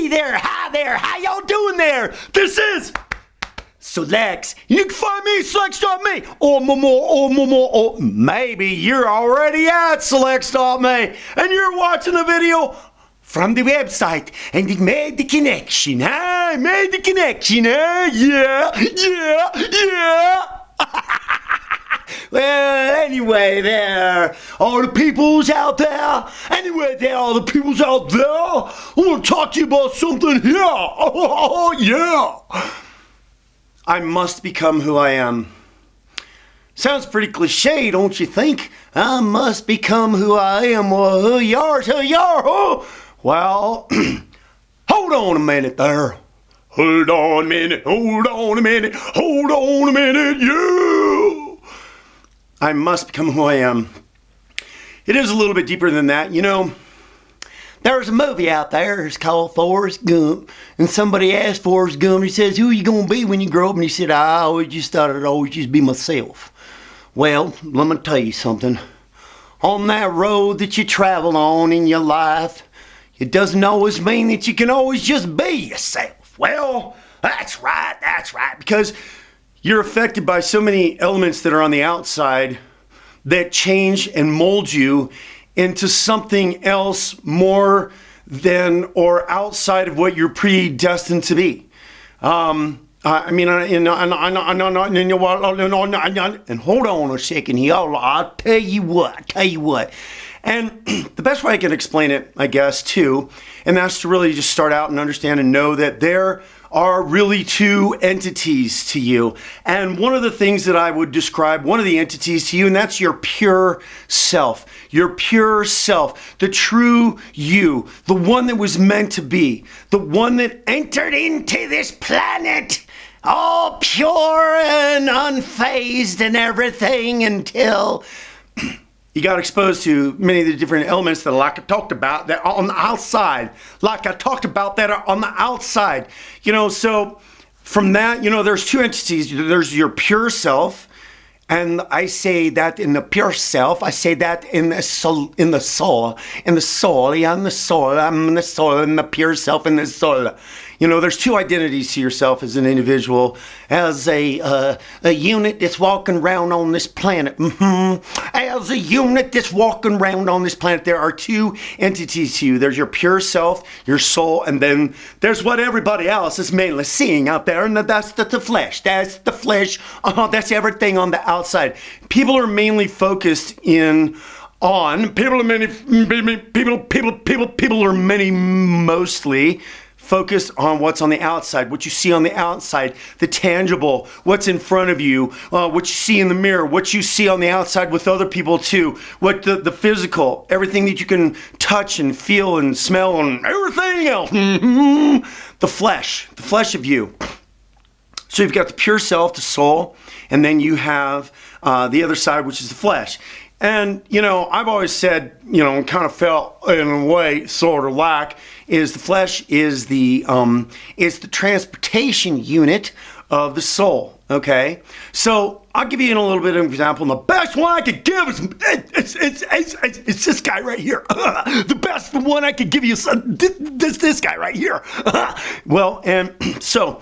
there, how y'all doing there? This is Selects. You can find me at Selects.me or maybe you're already at Selects.me and you're watching the video from the website and you made the connection, huh? Made the connection, huh? Yeah. Well, anyway there, all the peoples out there, all the peoples out there, I want to talk to you about something here. Oh, yeah. I must become who I am. Sounds pretty cliche, don't you think? I must become who I am. Well, who you are, oh. Well, hold on a minute there. Hold on a minute, yeah. I must become who I am. It is a little bit deeper than that. You know, there's a movie out there. It's called Forrest Gump. And somebody asked Forrest Gump, he says, who are you going to be when you grow up? And he said, I always just thought I'd always just be myself. Well, let me tell you something. On that road that you travel on in your life, it doesn't always mean that you can always just be yourself. Well, that's right. Because you're affected by so many elements that are on the outside that change and mold you into something else more than or outside of what you're predestined to be. And hold on a second here. I'll tell you what. And the best way I can explain it, I guess, too, and that's to really just start out and understand and know that there are really two entities to you. And one of the things that I would describe, one of the entities to you, and that's your pure self. Your pure self, the true you, the one that was meant to be, the one that entered into this planet all pure and unfazed and everything until you got exposed to many of the different elements that, like I talked about, that are on the outside. You know, so from that, you know, there's two entities. There's your pure self, and I say that in the pure self. I say that in the soul, I'm the soul, in the pure self, in the soul. You know, there's two identities to yourself as an individual, as a unit that's walking around on this planet. As a unit that's walking around on this planet, there are two entities to you. There's your pure self, your soul, and then there's what everybody else is mainly seeing out there, and that's the flesh. That's the flesh. That's everything on the outside. People are mainly focused mostly focused on what's on the outside, what you see on the outside, the tangible, what's in front of you, what you see in the mirror, what you see on the outside with other people too, what the physical, everything that you can touch and feel and smell and everything else. The flesh of you. So you've got the pure self, the soul, and then you have the other side, which is the flesh. And, you know, I've always said, you know, kind of felt in a way sort of like, is the flesh is the transportation unit of the soul, okay? So I'll give you a little bit of an example. And the best one I could give is, it's this guy right here. The best one I could give you is this guy right here. Well, and so,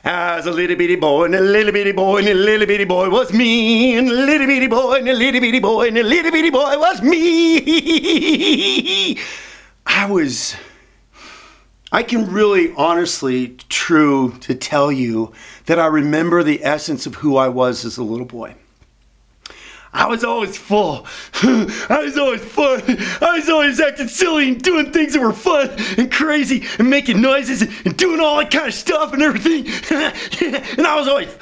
as a little bitty boy, and a little bitty boy, and a little bitty boy was me, and a little bitty boy, and a little bitty boy, and a little bitty boy was me. I can really honestly, true to tell you that I remember the essence of who I was as a little boy. I was always full. I was always fun. I was always acting silly and doing things that were fun and crazy and making noises and doing all that kind of stuff and everything. And I was always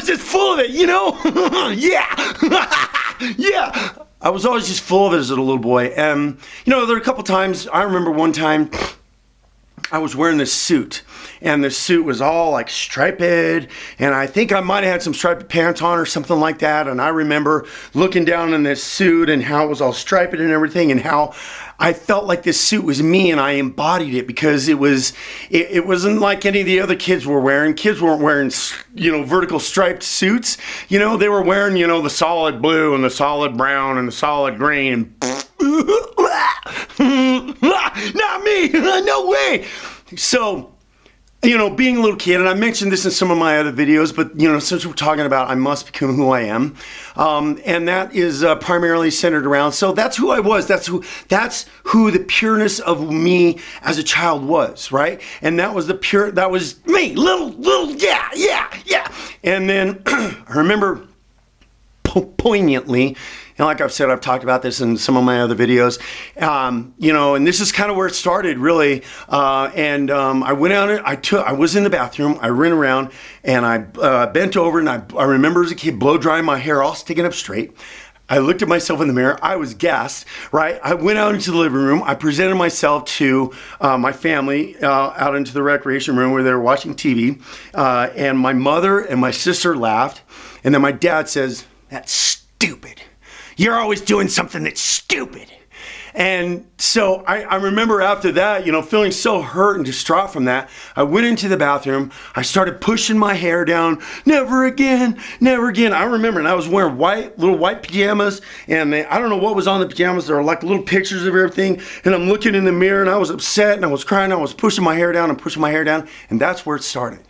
just full of it, you know? Yeah. Yeah. I was always just full of it as a little boy. And, you know, there were a couple times, I remember one time I was wearing this suit, and the suit was all like striped, and I think I might have had some striped pants on or something like that. And I remember looking down in this suit and how it was all striped and everything, and how I felt like this suit was me, and I embodied it, because it wasn't like any of the other kids were wearing. Kids weren't wearing, you know, vertical striped suits. You know, they were wearing, you know, the solid blue and the solid brown and the solid green. Not me. No way. So, being a little kid, and I mentioned this in some of my other videos, but, since we're talking about I must become who I am, and that is primarily centered around, so that's who I was. That's who the pureness of me as a child was, right? And that was me, little, yeah. And then I remember poignantly, and like I've said, I've talked about this in some of my other videos, and this is kind of where it started, really. I went out, I was in the bathroom, I ran around, and I bent over, and I remember as a kid blow drying my hair, all sticking up straight. I looked at myself in the mirror. I was gassed, right? I went out into the living room. I presented myself to my family out into the recreation room where they were watching TV. And my mother and my sister laughed. And then my dad says, "That's stupid. You're always doing something that's stupid." And so I remember after that, feeling so hurt and distraught from that, I went into the bathroom. I started pushing my hair down. Never again, never again. I remember, and I was wearing little white pajamas, and I don't know what was on the pajamas. There were like little pictures of everything. And I'm looking in the mirror, and I was upset, and I was crying. I was pushing my hair down and pushing my hair down. And that's where it started.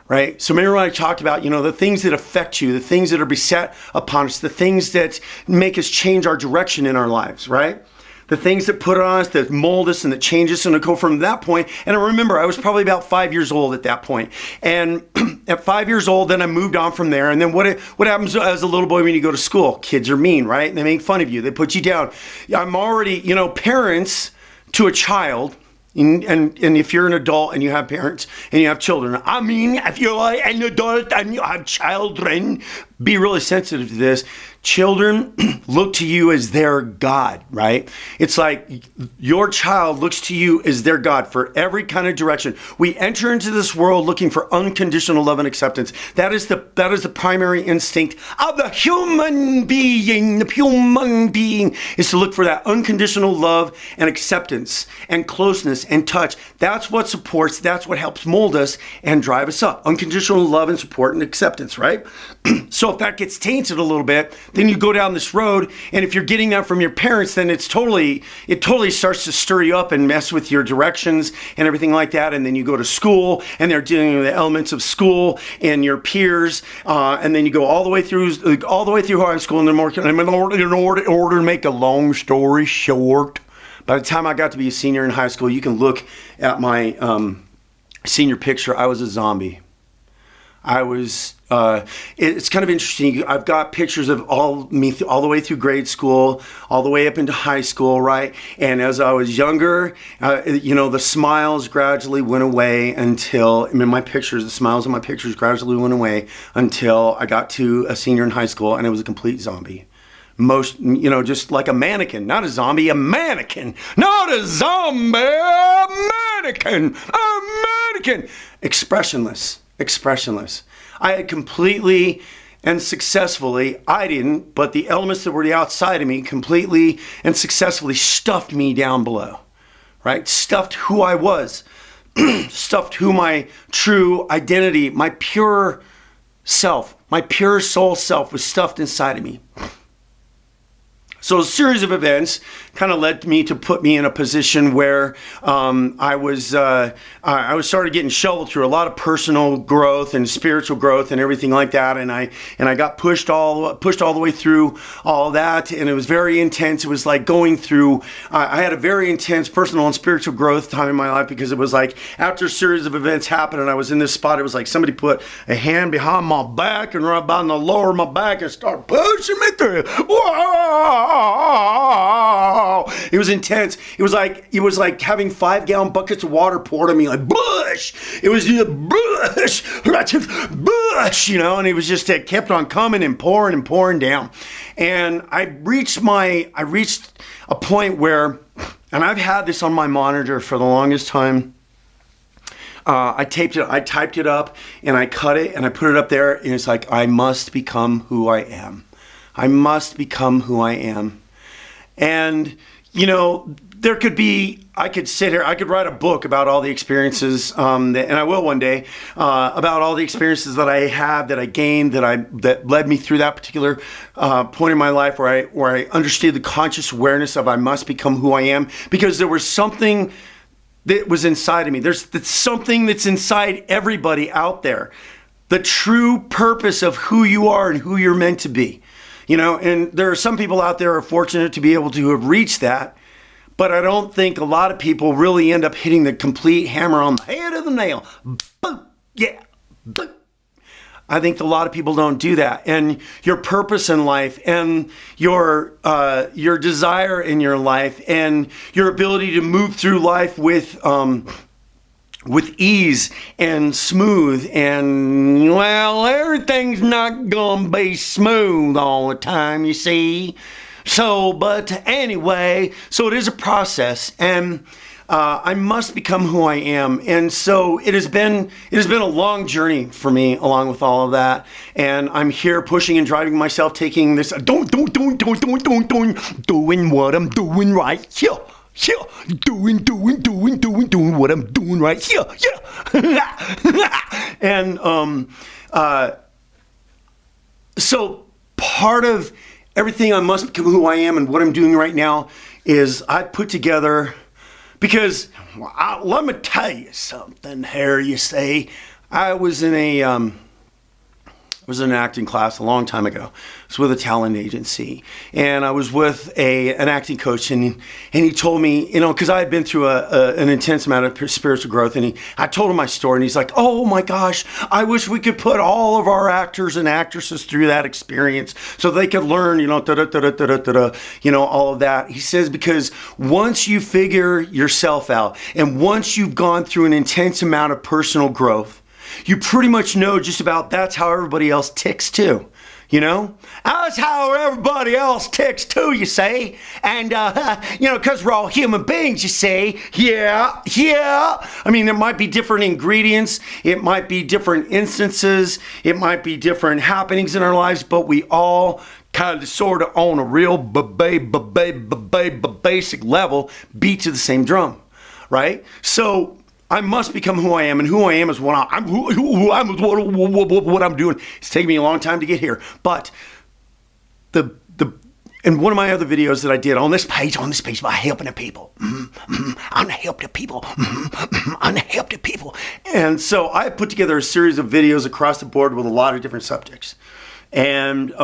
Right? So remember when I talked about, the things that affect you, the things that are beset upon us, the things that make us change our direction in our lives, right? The things that put on us, that mold us and that change us, and to go from that point. And I remember I was probably about 5 years old at that point. And at 5 years old, then I moved on from there. And then what happens as a little boy when you go to school? Kids are mean, right? They make fun of you. They put you down. I'm already, parents to a child. And if you're an adult and you have parents and you have children, if you're an adult and you have children, be really sensitive to this. Children look to you as their God, right? It's like your child looks to you as their God for every kind of direction. We enter into this world looking for unconditional love and acceptance. That is the primary instinct of the human being. The human being is to look for that unconditional love and acceptance and closeness and touch. That's what supports, that's what helps mold us and drive us up. Unconditional love and support and acceptance, right? So if that gets tainted a little bit, then you go down this road, and if you're getting that from your parents, then it totally starts to stir you up and mess with your directions and everything like that. And then you go to school, and they're dealing with the elements of school and your peers, and then you go all the way through high school. And in order to make a long story short, by the time I got to be a senior in high school, you can look at my senior picture. I was a zombie. It's kind of interesting. I've got pictures of all the way through grade school, all the way up into high school, right? And as I was younger, the smiles gradually went away until, the smiles in my pictures gradually went away until I got to a senior in high school, and it was a complete zombie. Just like a mannequin, not a zombie, a mannequin, not a zombie, a mannequin, expressionless. I had completely and successfully, but the elements that were the outside of me completely and successfully stuffed me down below, right? Stuffed who I was, stuffed who my true identity, my pure self, my pure soul self was stuffed inside of me. So a series of events kind of led me to put me in a position where I was started getting shoveled through a lot of personal growth and spiritual growth and everything like that, and I got pushed all the way through all that, and it was very intense. It was like going through. I had a very intense personal and spiritual growth time in my life, because it was like after a series of events happened, and I was in this spot. It was like somebody put a hand behind my back and right behind the lower of my back and started pushing me through. Whoa! It was intense. It was like having 5-gallon buckets of water poured on me, like bush. It was bush, and it was just, it kept on coming and pouring down. And I reached a point where, and I've had this on my monitor for the longest time. I typed it up, and I cut it, and I put it up there, and it's like, I must become who I am. I must become who I am. And, there could be, I could sit here, I could write a book about all the experiences, and I will one day, about all the experiences that I had, that I gained, that led me through that particular point in my life where I understood the conscious awareness of I must become who I am, because there was something that was inside of me. There's something that's inside everybody out there. The true purpose of who you are and who you're meant to be. You know, and there are some people out there who are fortunate to be able to have reached that, but I don't think a lot of people really end up hitting the complete hammer on the head of the nail. Boom, yeah, boom. I think a lot of people don't do that. And your purpose in life and your desire in your life and your ability to move through life with ease and smooth, and well, everything's not gonna be smooth all the time, you see. So, but anyway, so it is a process, and I must become who I am. And so it has been a long journey for me along with all of that. And I'm here pushing and driving myself, taking this doing what I'm doing right here. Yeah, doing what I'm doing right here. Yeah. And so part of everything I must become who I am and what I'm doing right now is I put together, because let me tell you something here, you say. I was in an acting class a long time ago. I was with a talent agency, and I was with an acting coach, and he told me, you know, because I had been through an intense amount of spiritual growth, and I told him my story, and he's like, oh my gosh, I wish we could put all of our actors and actresses through that experience so they could learn, you know, all of that. He says, because once you figure yourself out, and once you've gone through an intense amount of personal growth, you pretty much know just about that's how everybody else ticks too. You know? That's how everybody else ticks too, you say. And, you know, because we're all human beings, you say. Yeah. I mean, there might be different ingredients. It might be different instances. It might be different happenings in our lives, but we all kind of sort of on a real basic level beat to the same drum, right? So I must become who I am, and who I am is what I'm what I'm doing. It's taken me a long time to get here, but and one of my other videos that I did on this page about helping the people, I'm to help the people, I'm to help the people, and so I put together a series of videos across the board with a lot of different subjects, and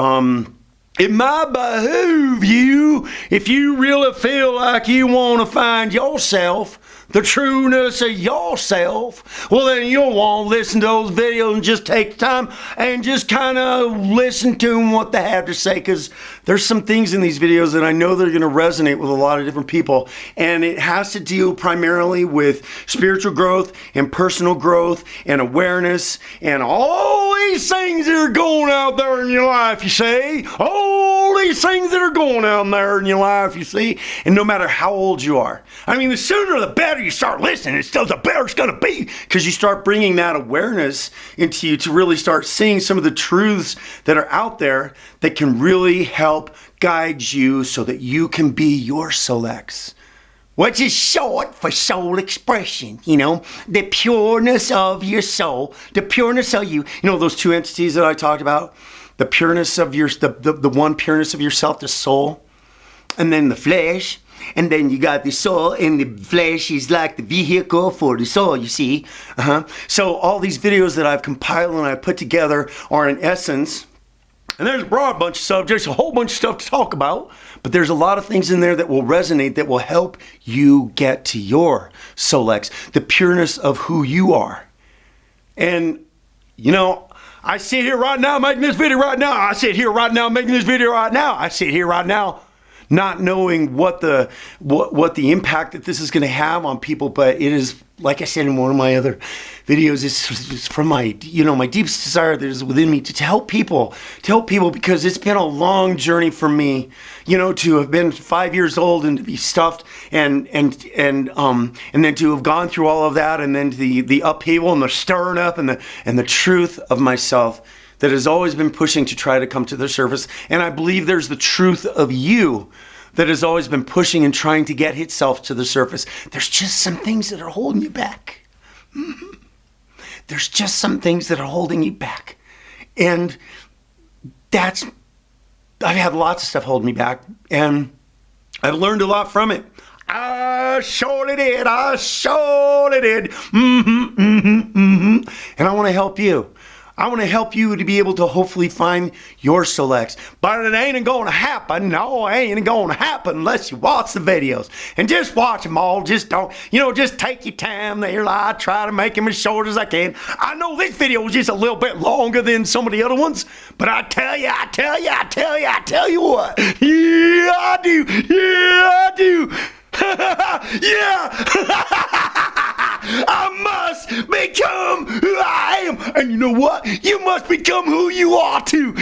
it might behoove you, if you really feel like you want to find yourself, the trueness of yourself, well then you'll want to listen to those videos and just take the time and just kind of listen to them, what they have to say, because there's some things in these videos that I know they're going to resonate with a lot of different people, and it has to deal primarily with spiritual growth and personal growth and awareness and all these things that are going out there in your life, you see, all these things that are going out there in your life, you see, and no matter how old you are, I mean, the sooner the better you start listening, the better it's going to be, because you start bringing that awareness into you to really start seeing some of the truths that are out there that can really help guide you so that you can be your Soul-X, which is short for soul expression, you know, the pureness of your soul, the pureness of you, you know, those two entities that I talked about, the pureness of your, the one pureness of yourself, the soul, and then the flesh. And then you got the soul, and the flesh is like the vehicle for the soul, you see. So all these videos that I've compiled and I put together are in essence, and there's a broad bunch of subjects, a whole bunch of stuff to talk about, but there's a lot of things in there that will resonate, that will help you get to your Soul-X, the pureness of who you are. And, you know, I sit here right now making this video right now. I sit here right now making this video right now. I sit here right now not knowing what the impact that this is going to have on people, but it is, like I said in one of my other videos, it's from my, you know, my deepest desire that is within me to help people, because it's been a long journey for me, you know, to have been 5 years old and to be stuffed and then to have gone through all of that, and then the upheaval and the stirring up and the truth of myself that has always been pushing to try to come to the surface. And I believe there's the truth of you that has always been pushing and trying to get itself to the surface. There's just some things that are holding you back. There's just some things that are holding you back. And I've had lots of stuff holding me back, and I've learned a lot from it. I surely did. And I want to help you. I want to help you to be able to hopefully find your selects. But it ain't going to happen. No, it ain't going to happen unless you watch the videos. And just watch them all. Just don't, just take your time there. I try to make them as short as I can. I know this video was just a little bit longer than some of the other ones. But I tell you what. Yeah, I do. Yeah. I must become who I am. And you know what? You must become who you are too.